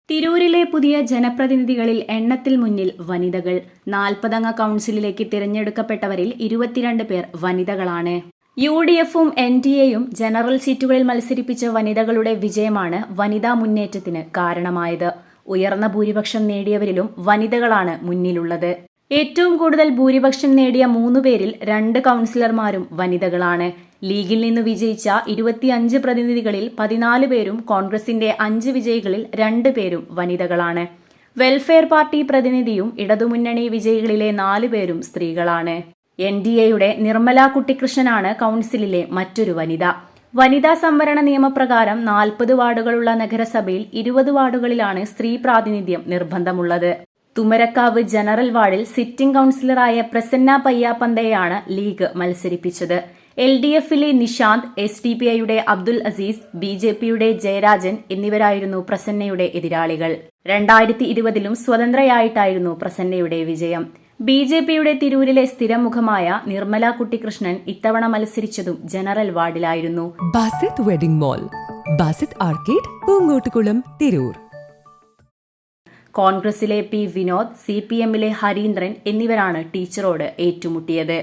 തിരൂരിലെ പുതിയ ജനപ്രതിനിധികളിൽ എണ്ണത്തിൽ മുന്നിൽ വനിതകൾ. 40 അംഗ കൗൺസിലിലേക്ക് തിരഞ്ഞെടുക്കപ്പെട്ടവരിൽ 22 പേർ വനിതകളാണ്. UDFും NDAയും ജനറൽ സീറ്റുകളിൽ മത്സരിപ്പിച്ച വനിതകളുടെ വിജയമാണ് വനിതാ മുന്നേറ്റത്തിന് കാരണമായത്. ഉയർന്ന ഭൂരിപക്ഷം നേടിയവരിലും വനിതകളാണ് മുന്നിലുള്ളത്. ഏറ്റവും കൂടുതൽ ഭൂരിപക്ഷം നേടിയ 3 പേരിൽ 2 കൗൺസിലർമാരും വനിതകളാണ്. ലീഗിൽ നിന്ന് വിജയിച്ച 25 പ്രതിനിധികളിൽ 14 പേരും കോൺഗ്രസിന്റെ 5 വിജയികളിൽ 2 പേരും വനിതകളാണ്. വെൽഫെയർ പാർട്ടി പ്രതിനിധിയും ഇടതുമുന്നണി വിജയികളിലെ 4 പേരും സ്ത്രീകളാണ്. NDAയുടെ നിർമ്മല കുട്ടിക്കൃഷ്ണനാണ് കൗൺസിലിലെ മറ്റൊരു വനിത. വനിതാ സംവരണ നിയമപ്രകാരം 40 വാർഡുകളുള്ള നഗരസഭയിൽ 20 വാർഡുകളിലാണ് സ്ത്രീ പ്രാതിനിധ്യം നിർബന്ധമുള്ളത്. തുമരക്കാവ് ജനറൽ വാർഡിൽ സിറ്റിംഗ് കൗൺസിലറായ പ്രസന്ന പയ്യാപ്പന്തയെയാണ് ലീഗ് മത്സരിപ്പിച്ചത്. LDFിലെ നിഷാന്ത്, SDPIയുടെ അബ്ദുൽ അസീസ്, BJPയുടെ ജയരാജൻ എന്നിവരായിരുന്നു പ്രസന്നയുടെ എതിരാളികൾ. 2020ലും സ്വതന്ത്രയായിട്ടായിരുന്നു പ്രസന്നയുടെ വിജയം. BJPയുടെ തിരൂരിലെ സ്ഥിരമുഖമായ നിർമ്മല കുട്ടിക്കൃഷ്ണൻ ഇത്തവണ മത്സരിച്ചതും ജനറൽ വാർഡിലായിരുന്നു. Basith wedding mall, Basith arcade, Poongottukulam, Tirur. കോൺഗ്രസിലെ P വിനോദ്, CPMലെ ഹരീന്ദ്രൻ എന്നിവരാണ് ടീച്ചറോട് ഏറ്റുമുട്ടിയത്.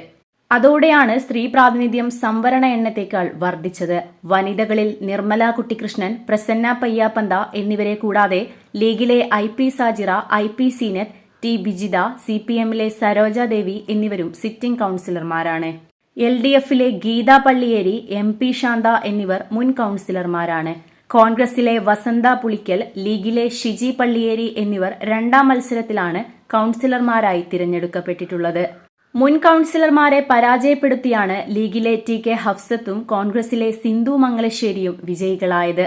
അതോടെയാണ് സ്ത്രീ പ്രാതിനിധ്യം സംവരണ എണ്ണത്തേക്കാൾ വർദ്ധിച്ചത്. വനിതകളിൽ നിർമ്മല കുട്ടിക്കൃഷ്ണൻ, പ്രസന്ന പയ്യാപ്പന്ത എന്നിവരെ കൂടാതെ ലീഗിലെ IP Sajira, IP Zeenath, T Bijitha, CPMലെ Saroja Devi എന്നിവരും സിറ്റിംഗ് കൗൺസിലർമാരാണ്. LDFിലെ ഗീത പള്ളിയേരി, MP ശാന്ത എന്നിവർ മുൻ കൗൺസിലർമാരാണ്. കോൺഗ്രസിലെ വസന്ത പുളിക്കൽ, ലീഗിലെ ഷിജി പള്ളിയേരി എന്നിവർ 2ാം മത്സരത്തിലാണ് കൗൺസിലർമാരായി തിരഞ്ഞെടുക്കപ്പെട്ടിട്ടുള്ളത്. മുൻ കൗൺസിലർമാരെ പരാജയപ്പെടുത്തിയാണ് ലീഗിലെ TK ഹഫ്സത്തും കോൺഗ്രസിലെ സിന്ധു മംഗലശ്ശേരിയും വിജയികളായത്.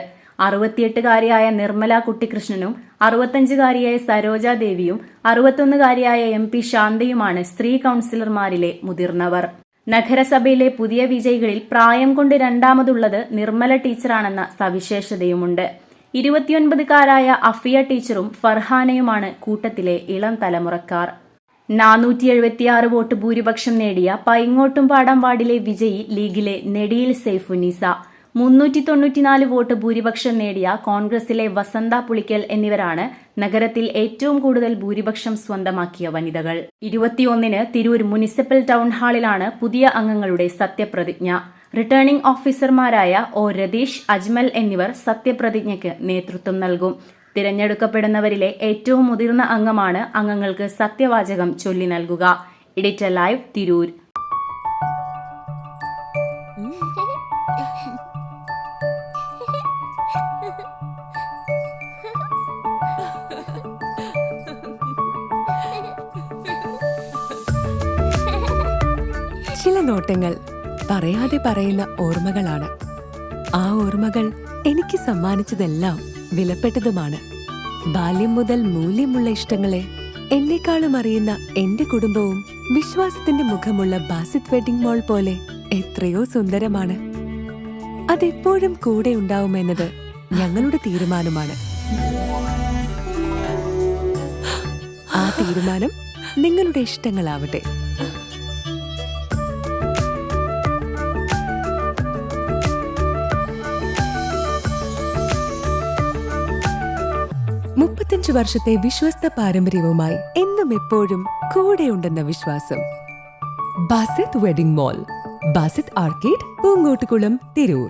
68-കാരിയായ നിർമ്മല കുട്ടിക്കൃഷ്ണനും 65-കാരിയായ സരോജാദേവിയും 61-കാരിയായ MP ശാന്തയുമാണ് സ്ത്രീ കൗൺസിലർമാരിലെ മുതിർന്നവർ. നഗരസഭയിലെ പുതിയ വിജയികളിൽ പ്രായം കൊണ്ട് 2ാമതുള്ളത് നിർമ്മല ടീച്ചറാണെന്ന സവിശേഷതയുമുണ്ട്. 29-കാരായ അഫിയ ടീച്ചറും ഫർഹാനയുമാണ് കൂട്ടത്തിലെ ഇളം തലമുറക്കാർ. 476 വോട്ട് ഭൂരിപക്ഷം നേടിയ പൈങ്ങോട്ടുംപാടം വാർഡിലെ വിജയി ലീഗിലെ നെടിയിൽ സൈഫുന്നീസ. 394 വോട്ട് ഭൂരിപക്ഷം നേടിയ കോൺഗ്രസിലെ വസന്ത പുളിക്കൽ എന്നിവരാണ് നഗരത്തിൽ ഏറ്റവും കൂടുതൽ ഭൂരിപക്ഷം സ്വന്തമാക്കിയ വനിതകൾ. 21-ന് തിരൂർ മുനിസിപ്പൽ ടൗൺ ഹാളിലാണ് പുതിയ അംഗങ്ങളുടെ സത്യപ്രതിജ്ഞ. റിട്ടേണിംഗ് ഓഫീസർമാരായ O രതീഷ്, അജ്മൽ എന്നിവർ സത്യപ്രതിജ്ഞയ്ക്ക് നേതൃത്വം നൽകും. തിരഞ്ഞെടുക്കപ്പെടുന്നവരിലെ ഏറ്റവും മുതിർന്ന അംഗമാണ് അംഗങ്ങൾക്ക് സത്യവാചകം ചൊല്ലി നൽകുക. Editor live, Tirur. ചില നോട്ടങ്ങൾ പറയാതെ പറയുന്ന ഓർമ്മകളാണ്. ആ ഓർമ്മകൾ എനിക്ക് സമ്മാനിച്ചതെല്ലാം വിലപ്പെട്ടതുമാണ്. ബാല്യം മുതൽ മൂല്യമുള്ള ഇഷ്ടങ്ങളെ എന്നെക്കാളും അറിയുന്ന എന്റെ കുടുംബവും വിശ്വാസത്തിന്റെ മുഖമുള്ള ബാസിത് വെഡിംഗ് മോൾ പോലെ എത്രയോ സുന്ദരമാണ്. അതെപ്പോഴും കൂടെ ഉണ്ടാവുമെന്നത് ഞങ്ങളുടെ തീരുമാനമാണ്. ആ തീരുമാനം നിങ്ങളുടെ ഇഷ്ടങ്ങളാവട്ടെ. വർഷത്തെ വിശ്വസ്ത പാരമ്പര്യവുമായി എന്നും എപ്പോഴും കൂടെയുണ്ടെന്ന വിശ്വാസം. Basith wedding mall, Basith arcade, Poongottukulam, Tirur.